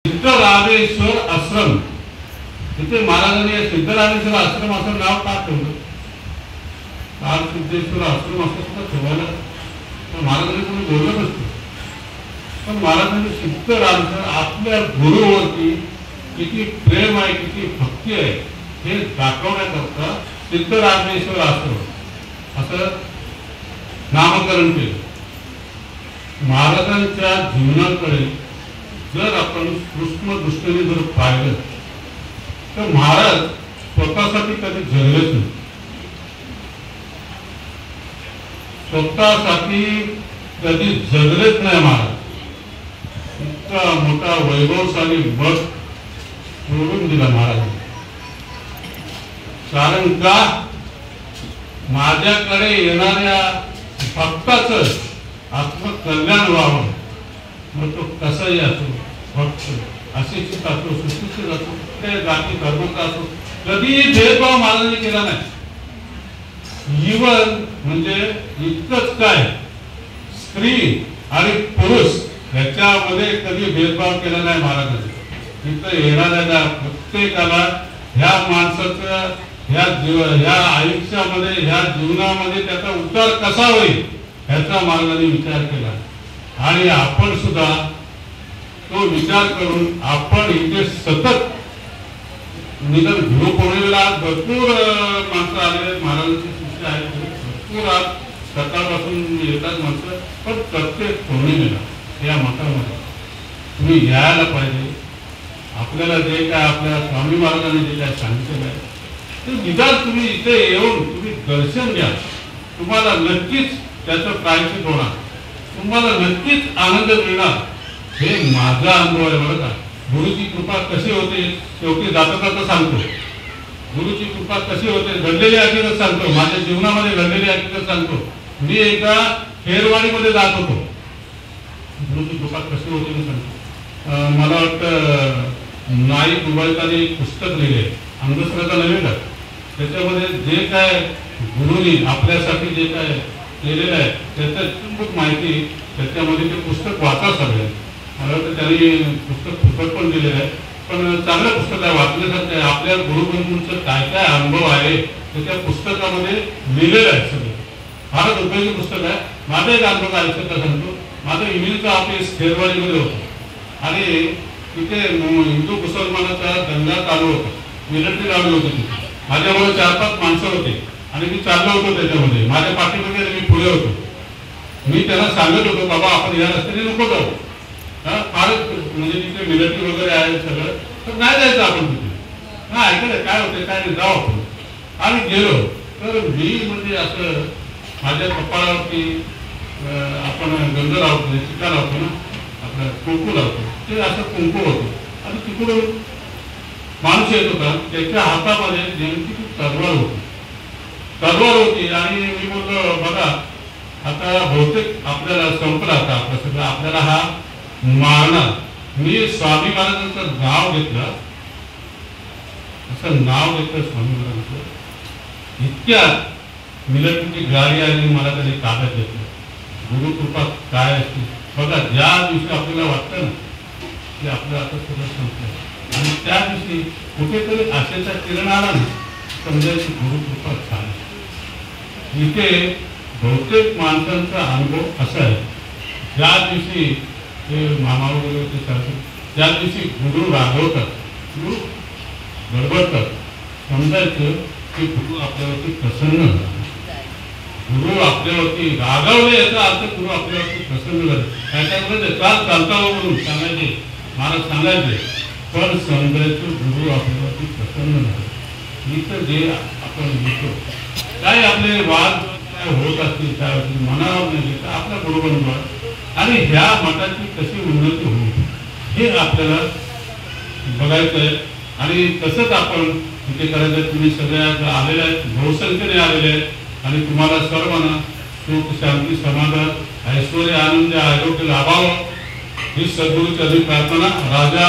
सिद्धरामेश्वर आश्रम तिथे महाराजांनी सिद्धरामेश्वर आश्रम असं नाव का ठेवलं? काल सिद्धेश्वर आश्रम असं सुद्धा ठेवायला महाराजांनी कोणी बोललं नसतं. पण महाराजांनी सिद्धरामेश्वर आपल्या गुरुवरती किती प्रेम आहे, किती भक्ती आहे हे दाखवण्याकरता सिद्धरामेश्वर आश्रम असं नामकरण केलं. महाराजांच्या जीवनाकडे जर आपण सूक्ष्म दृष्टीने जर पाहिलं तर महाराज स्वतःसाठी कधी जगलेच नाही. स्वतःसाठी कधी जगलेच नाही महाराज. इतका मोठा वैभवशाली मठ सोडून दिला महाराजांनी. कारण का माझ्याकडे येणाऱ्या भक्ताचं आत्मकल्याण व्हावं, मग तो कसाही असो, भक्त अशिक्षित असो, सुशिक्षित असो, ते जाती धर्माचा असो, कधीही भेदभाव महाराजांनी केला नाही. इवन म्हणजे इतकंच काय, स्त्री आणि पुरुष ह्याच्यामध्ये कधी भेदभाव केला नाही महाराजांनी. इथं येणाऱ्या प्रत्येकाला ह्या माणसाचं ह्या आयुष्यामध्ये, ह्या जीवनामध्ये त्याचा उतार कसा होईल ह्याचा महाराजांनी विचार केला. आणि आपण सुद्धा तो विचार करून आपण इथे सतत निदान गुरुपौर्णिमेला भरपूर माणसं आले, महाराजांचे शिष्य आहेत, भरपूर आज सकाळपासून येतात माणसं. पण प्रत्येक पौर्णिमेला या मठामध्ये तुम्ही यायला पाहिजे. आपल्याला जे काय आपल्या स्वामी महाराजांनी जे काय सांगितलेलं आहे ते निदान तुम्ही इथे येऊन तुम्ही दर्शन घ्या. तुम्हाला नक्कीच त्याचं प्रायश्चित होणार, तुम्हाला नक्कीच आनंद मिळणार. हे माझा अनुभव आहे बरं का. गुरुची कृपा कशी होते शेवटी जाता जाता सांगतो. गुरुची कृपा कशी होते घडलेली हकीकत सांगतो. माझ्या जीवनामध्ये घडलेली हकीकत सांगतो. मी एका खेरवाडीमध्ये जात होतो. गुरुची कृपा कशी होते मी सांगतो. मला वाटतं नाईक दुबईतानी पुस्तक लिहिले, अंधश्रद्धा नव्हे का, त्याच्यामध्ये जे काय गुरुनी आपल्यासाठी जे काय केलेलं आहे त्याचं इतकी माहिती त्याच्यामध्ये ते पुस्तक वाचा सगळे. मला वाटतं त्यांनी पुस्तक फुकट पण दिलेलं आहे, पण चांगलं पुस्तक आहे, वाचण्यासारखं आहे. आपल्या गुरुबंधूंचं काय काय अनुभव आहे ते त्या पुस्तकामध्ये लिहिलेलं आहे सगळं. फारच उपयोगी पुस्तक आहे. माझा एक अनुभव आयुष्याचा सांगतो. माझं इमेलचं ऑफिस खेरवाडीमध्ये होतं आणि तिथे हिंदू मुसलमानाचा दंगा चालू होता, मिलिटरी लावली होती तिथे. माझ्याबरोबर 4-5 माणसं होते आणि मी चाललो होतो त्याच्यामध्ये. माझ्या पाठीमध्ये मी पुढे होतो. मी त्यांना सांगत होतो बाबा आपण या रस्त्याने नको जाऊ, फारच म्हणजे तिथे मिलिटरी वगैरे आहे सगळं, तर नाही जायचं आपण तिथे. नाही ऐकलं काय होतं काय नाही, जाऊ आपण. आणि गेलो तर मी म्हणजे असं माझ्या कपाळावरती आपण गंध लावतो, चिका लावतो ना, आपलं कुंकू लावतो, ते असं कुंकू होतं. आणि तिकडून माणूस येत होता, त्याच्या हातामध्ये नेमकी ती तलवार होती. आणि मी बोललो बघा आता बहुतेक आपल्याला संपला, आता आपलं सगळं आपल्याला हा मारणार. मी स्वामी महाराजांचं नाव घेतलं, असं नाव घेतलं स्वामी महाराजांचं. इतक्यात मिलिटरीची गाडी आली, मला त्यांनी ताब्यात घेतलं. गुरुकृपा काय असते बघा. ज्या दिवशी आपल्याला वाटतं ना की आपलं आता सगळं संपलं आणि त्या दिवशी कुठेतरी आशेचा किरण आला ना, समजायची गुरुकृपा छान. इथे बहुतेक माणसांचा अनुभव असा आहे, ज्या दिवशी ते मामा वगैरे होते सारखे, त्या दिवशी गुरु रागवतात, गुरु गडबडतात, समजायचं की गुरु आपल्यावरती प्रसन्न झाला. गुरु आपल्यावरती रागावले याचा अर्थ गुरु आपल्यावरती प्रसन्न झाले. त्याच्यामध्ये काल चालता म्हणून सांगायचे, महाराज सांगायचे, पण समजायचं गुरु आपल्यावरती प्रसन्न झाले. इथं जे आपण लिहितो काय आपले वाद काय होत असतील त्यावरती मनावर नाही घेता आपला गुरुबंधू आणि ह्या मठाची कशी उन्नती होईल हे आपल्याला बघायचं आहे. आणि तसंच आपण इथे करायचं. तुम्ही सगळ्या आलेल्या आहेत, बहुसंख्येने आलेले आहेत आणि तुम्हाला सर्वांना सुख शांती समाधान ऐश्वर्य आनंद आरोग्य लाभावं ही सद्गुरूची प्रार्थना. राजा